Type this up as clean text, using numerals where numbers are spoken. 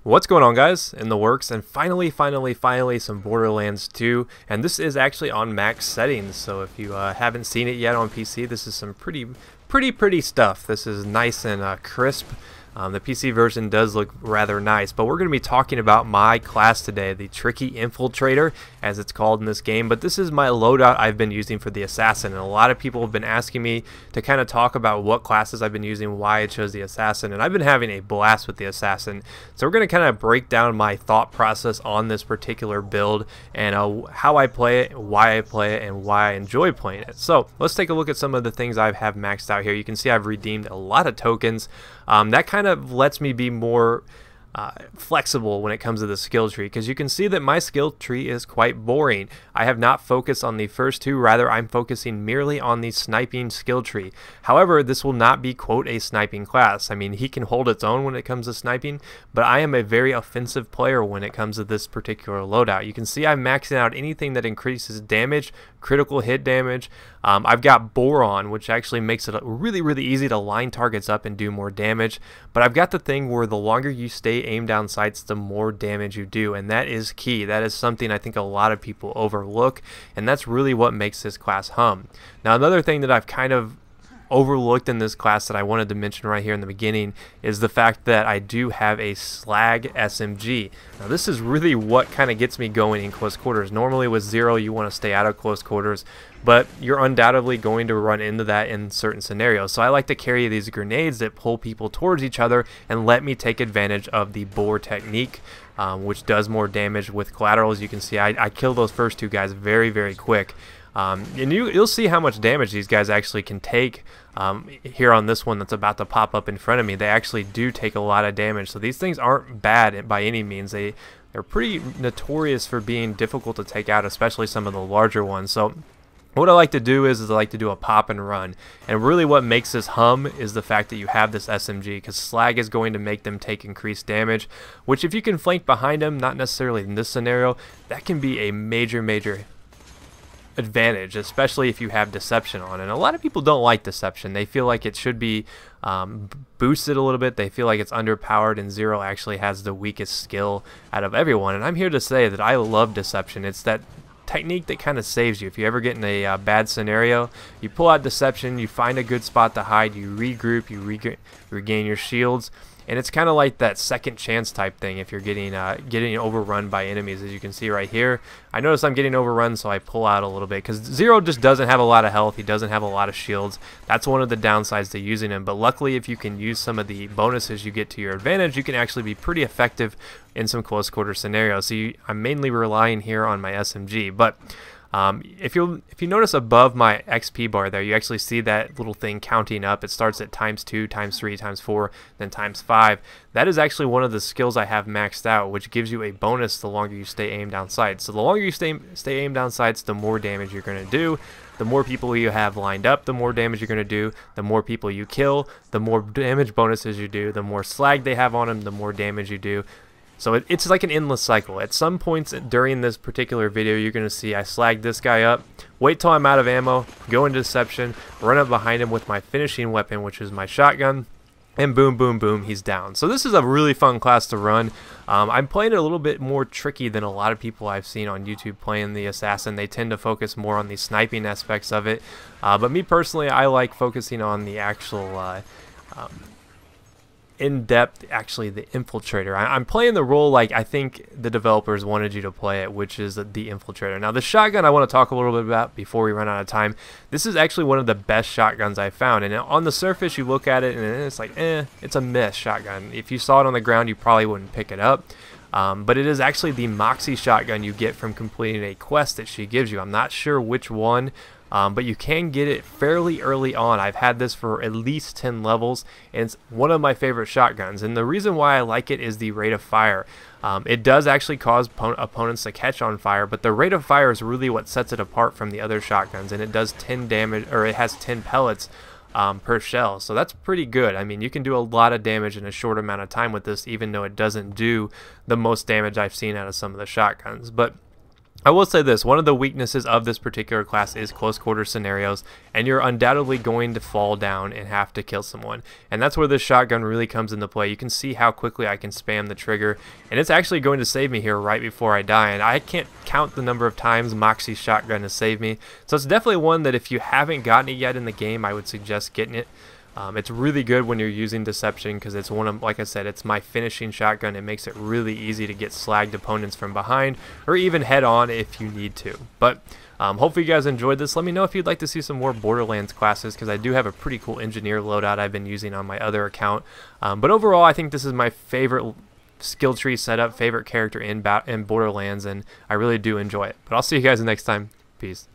What's going on, guys? In the works, and finally some Borderlands 2, and this is actually on max settings. So if you haven't seen it yet on PC, this is some pretty stuff. This is nice and crisp. The PC version does look rather nice, but we're going to be talking about my class today, the Tricky Infiltrator, as it's called in this game. But this is my loadout I've been using for the Assassin, and a lot of people have been asking me to kind of talk about what classes I've been using, why I chose the Assassin, and I've been having a blast with the Assassin. So we're going to kind of break down my thought process on this particular build, and how I play it, why I play it, and why I enjoy playing it. So let's take a look at some of the things I have maxed out here. You can see I've redeemed a lot of tokens. That kind of lets me be more flexible when it comes to the skill tree, because you can see that my skill tree is quite boring. I have not focused on the first two, rather I'm focusing merely on the sniping skill tree. However, this will not be, quote, a sniping class. I mean, he can hold its own when it comes to sniping, but I am a very offensive player when it comes to this particular loadout. You can see I'm maxing out anything that increases damage, critical hit damage. I've got Boron, which actually makes it really easy to line targets up and do more damage, but I've got the thing where the longer you stay aimed down sights, the more damage you do, and that is key. That is something I think a lot of people overlook, and that's really what makes this class hum. Now, another thing that I've kind of overlooked in this class that I wanted to mention right here in the beginning is the fact that I do have a slag SMG. Now, this is really what kind of gets me going in close quarters. Normally with Zero you want to stay out of close quarters, but you're undoubtedly going to run into that in certain scenarios. So I like to carry these grenades that pull people towards each other and let me take advantage of the bore technique, which does more damage with collaterals. You can see I killed those first two guys very quick. And you'll see how much damage these guys actually can take here on this one that's about to pop up in front of me. They actually do take a lot of damage, so these things aren't bad by any means. They're pretty notorious for being difficult to take out, especially some of the larger ones. So what I like to do is I like to do a pop and run, and really what makes this hum is the fact that you have this SMG, because slag is going to make them take increased damage, which if you can flank behind them, not necessarily in this scenario, that can be a major advantage, especially if you have deception on. And a lot of people don't like deception. They feel like it should be boosted a little bit. They feel like it's underpowered, and Zero actually has the weakest skill out of everyone. And I'm here to say that I love deception. It's that technique that kind of saves you. If you ever get in a bad scenario, you pull out deception, you find a good spot to hide, you regroup, you regain your shields, and it's kind of like that second chance type thing if you're getting overrun by enemies. As you can see right here, I notice I'm getting overrun, so I pull out a little bit, because Zero just doesn't have a lot of health. He doesn't have a lot of shields. That's one of the downsides to using him, but luckily if you can use some of the bonuses you get to your advantage, you can actually be pretty effective in some close quarter scenarios. So I'm mainly relying here on my SMG, but if you notice above my XP bar there, you actually see that little thing counting up. It starts at ×2, ×3, ×4, then ×5. That is actually one of the skills I have maxed out, which gives you a bonus the longer you stay aimed down sights. So the longer you stay aimed down sights, the more damage you're going to do. The more people you have lined up, the more damage you're going to do. The more people you kill, the more damage bonuses you do. The more slag they have on them, the more damage you do. So it's like an endless cycle. At some points during this particular video, you're going to see I slag this guy up, wait till I'm out of ammo, go into deception, run up behind him with my finishing weapon, which is my shotgun, and boom, he's down. So this is a really fun class to run. I'm playing it a little bit more tricky than a lot of people I've seen on YouTube playing the Assassin. They tend to focus more on the sniping aspects of it. But me personally, I like focusing on the actual in-depth, actually, the Infiltrator. I'm playing the role like I think the developers wanted you to play it, which is the Infiltrator. Now, the shotgun I want to talk a little bit about before we run out of time. This is actually one of the best shotguns I've found, and on the surface you look at it and it's like, it's a miss shotgun. If you saw it on the ground, you probably wouldn't pick it up. But it is actually the Moxie shotgun you get from completing a quest that she gives you. I'm not sure which one, but you can get it fairly early on. I've had this for at least 10 levels, and it's one of my favorite shotguns. And the reason why I like it is the rate of fire. It does actually cause opponents to catch on fire, but the rate of fire is really what sets it apart from the other shotguns, and it does 10 damage, or it has 10 pellets per shell, so that's pretty good. I mean, you can do a lot of damage in a short amount of time with this, even though it doesn't do the most damage I've seen out of some of the shotguns. But I will say this, one of the weaknesses of this particular class is close quarter scenarios, and you're undoubtedly going to fall down and have to kill someone. And that's where this shotgun really comes into play. You can see how quickly I can spam the trigger, and it's actually going to save me here right before I die. And I can't count the number of times Moxie's shotgun has saved me. So it's definitely one that if you haven't gotten it yet in the game, I would suggest getting it. It's really good when you're using Deception because it's one of, like I said, it's my finishing shotgun. It makes it really easy to get slagged opponents from behind or even head on if you need to. But hopefully you guys enjoyed this. Let me know if you'd like to see some more Borderlands classes because I do have a pretty cool engineer loadout I've been using on my other account. But overall, I think this is my favorite skill tree setup, favorite character in Borderlands, and I really do enjoy it. But I'll see you guys next time. Peace.